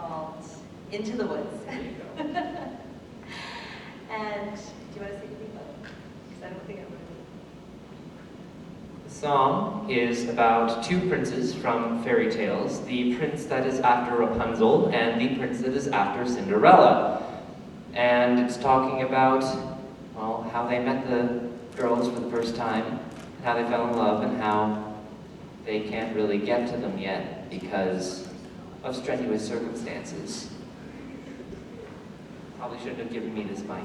called Into the Woods. And do you want to say anything about it? Because I don't think I would. The song is about two princes from fairy tales, the prince that is after Rapunzel and the prince that is after Cinderella. And it's talking about, well, how they met the girls for the first time, and how they fell in love, and how they can't really get to them yet because of strenuous circumstances. Probably shouldn't have given me this mic.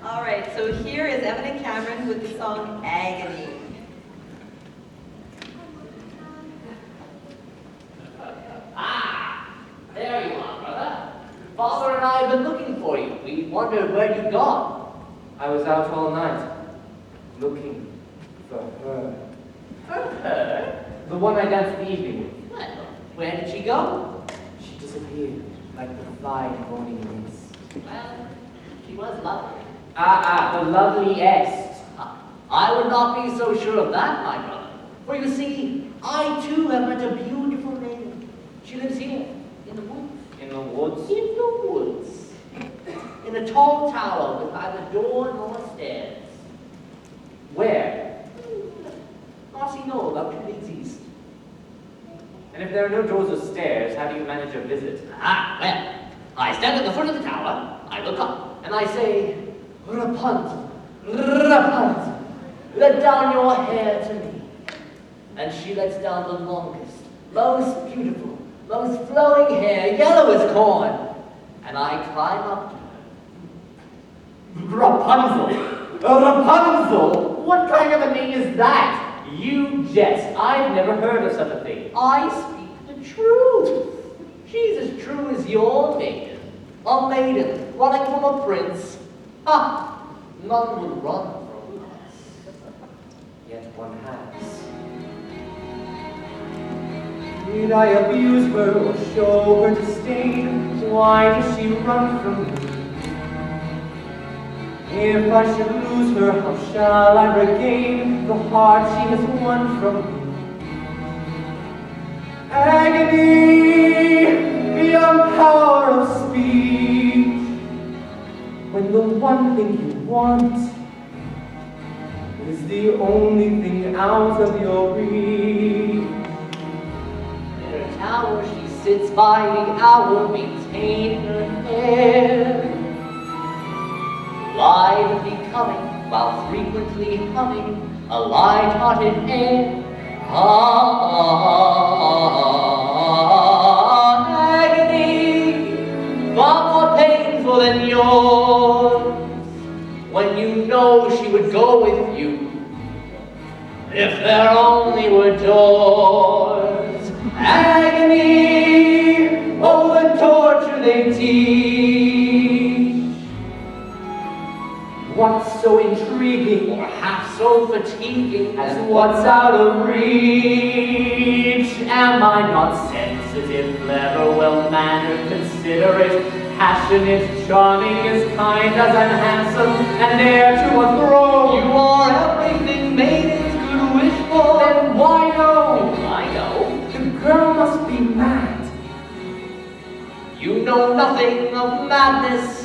All right, so here is Evan and Cameron with the song Agony. Ah, there you are, brother. Father and I have been looking for you. We wondered where you'd gone. I was out all night, looking for her. For her? The one I danced the evening with. Well, where did she go? She disappeared, like the fly in morning mist. Well, she was lovely. The loveliest. I would not be so sure of that, my brother. For you see, I too have met a beautiful lady. She lives here, in the woods. In the woods? In the woods. In a tall tower with neither door nor stairs. Where? Mossy Knoll, up 2 leagues east. And if there are no doors or stairs, how do you manage a visit? Well, I stand at the foot of the tower, I look up, and I say, Rapunzel, Rapunzel, let down your hair to me. And she lets down the longest, most beautiful, most flowing hair, yellow as corn. And I climb up to her. Rapunzel! Rapunzel! What kind of a name is that? You jest. I've never heard of such a thing. I speak the truth. She's as true as your maiden. A maiden running from a prince. Ha! None would run from us. Yet one has. Did I abuse her or show her disdain? Why does she run from me? If I should lose her, how shall I regain the heart she has won from me? Agony beyond power of speech, when the one thing you want is the only thing out of your reach. In her tower she sits by the hour, maintaining her hair. Lively coming, while frequently humming a light-hearted air. Agony, far more painful than yours, when you know she would go with you, if there only were doors. Agony, oh the torture they teach. What's so intriguing Or half so fatiguing as what's out of reach? Am I not sensitive, clever, well-mannered, considerate, passionate, charming, as kind as I'm handsome, and heir to a throne? You are everything maidens could wish for. Then why no? I know. The girl must be mad. You know nothing of madness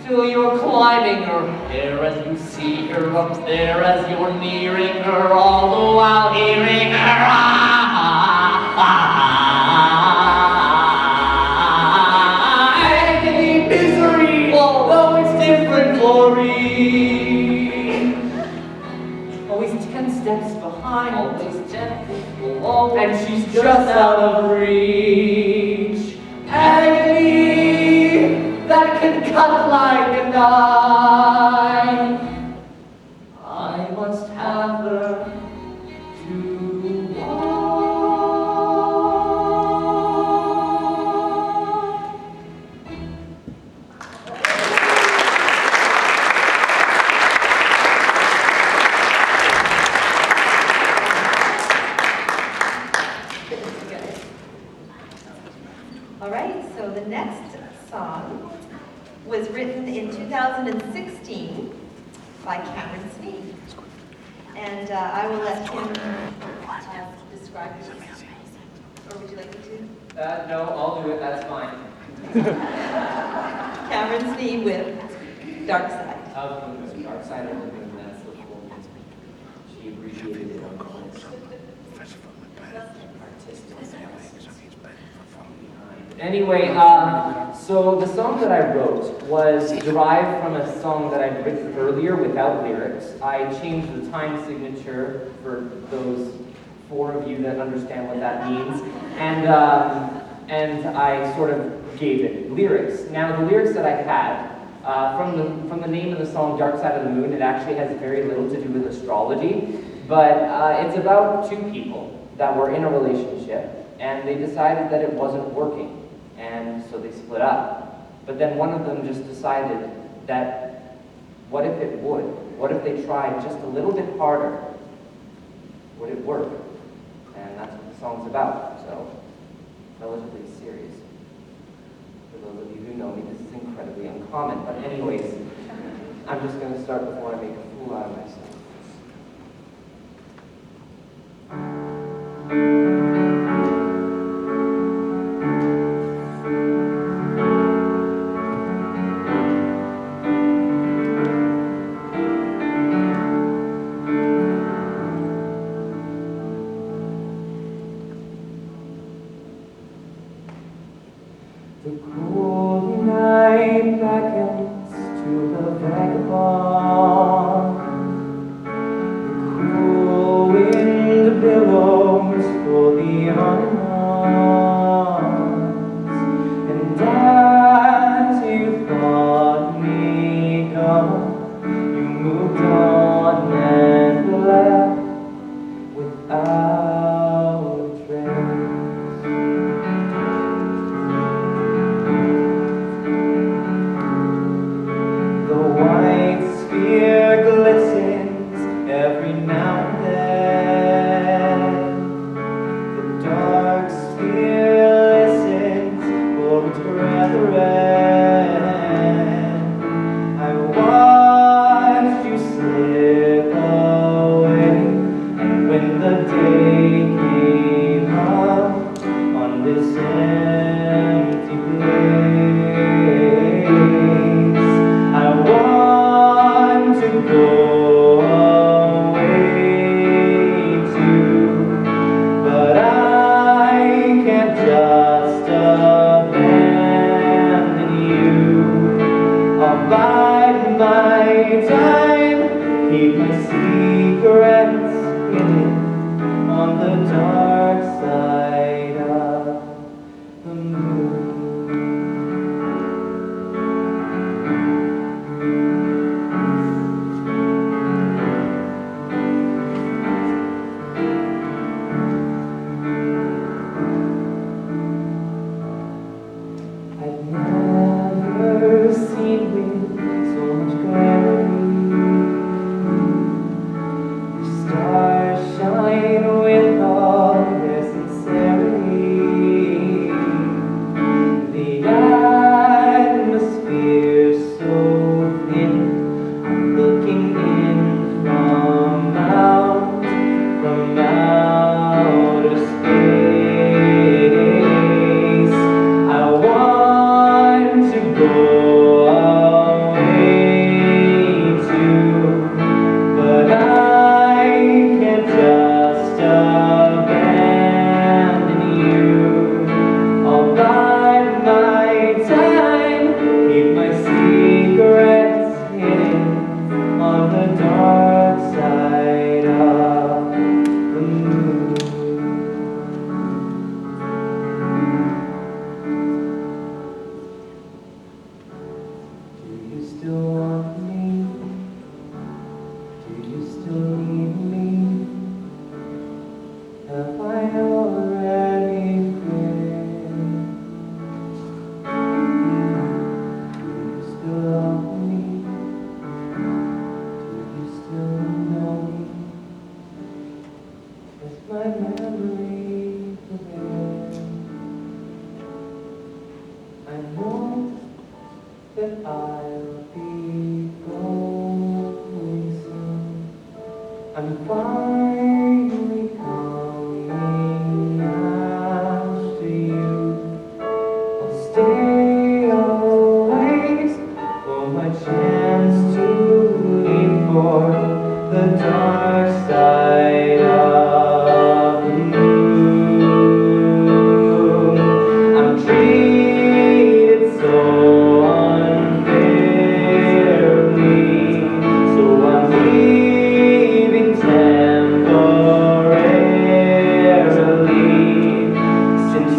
till you're climbing her hair, as you see her up there, as you're nearing her, all the while hearing her. Agony, misery, though it's different glory. Always 10 steps behind, Always 10 feet below, and she's just out of reach. Agony that can cut like a knife. I must have her to All right, so the next song was written in 2016 by Cameron Snee. And I will let him describe it. Or would you like me to? No, I'll do it, that's fine. Cameron Snee with Dark Side. Dark Side of the Moon, that's the full name. She abbreviated it on Anyway, so the song that I wrote was derived from a song that I'd written earlier without lyrics. I changed the time signature for those 4 of you that understand what that means, and I sort of gave it lyrics. Now, the lyrics that I had, from the name of the song, Dark Side of the Moon, it actually has very little to do with astrology, but it's about 2 people that were in a relationship, and they decided that it wasn't working. And so they split up. But then one of them just decided that, what if it would? What if they tried just a little bit harder? Would it work? And that's what the song's about. So, relatively serious. For those of you who know me, this is incredibly uncommon. But anyways, I'm just going to start before I make a fool out of myself. The cold night beckons to the vagabond. The cool wind billows for the unknowns. And as you thought me gone, you moved on and left without a trace. Glistens every now and then. The dark sphere listens for its brethren. I watched you slip away, and when the day came up on this empty place, I want to go away too, but I can't just abandon you. I'll bide my time, keep my secrets hidden on the dark side of the moon. I've never seen with so much clarity. The stars shine with all their sincerity. The atmosphere so thin, I'm looking in from outer space. I want to go away too, but I can't just abandon you. I'll bide my time, keep my secrets hidden on the dark side of the moon. Do you still want me? Do you still need me? Have I already been? Do you still love me? Do you still know me? Is my memory prevail? I know that I'll be going soon. I'm finally coming out.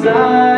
desire.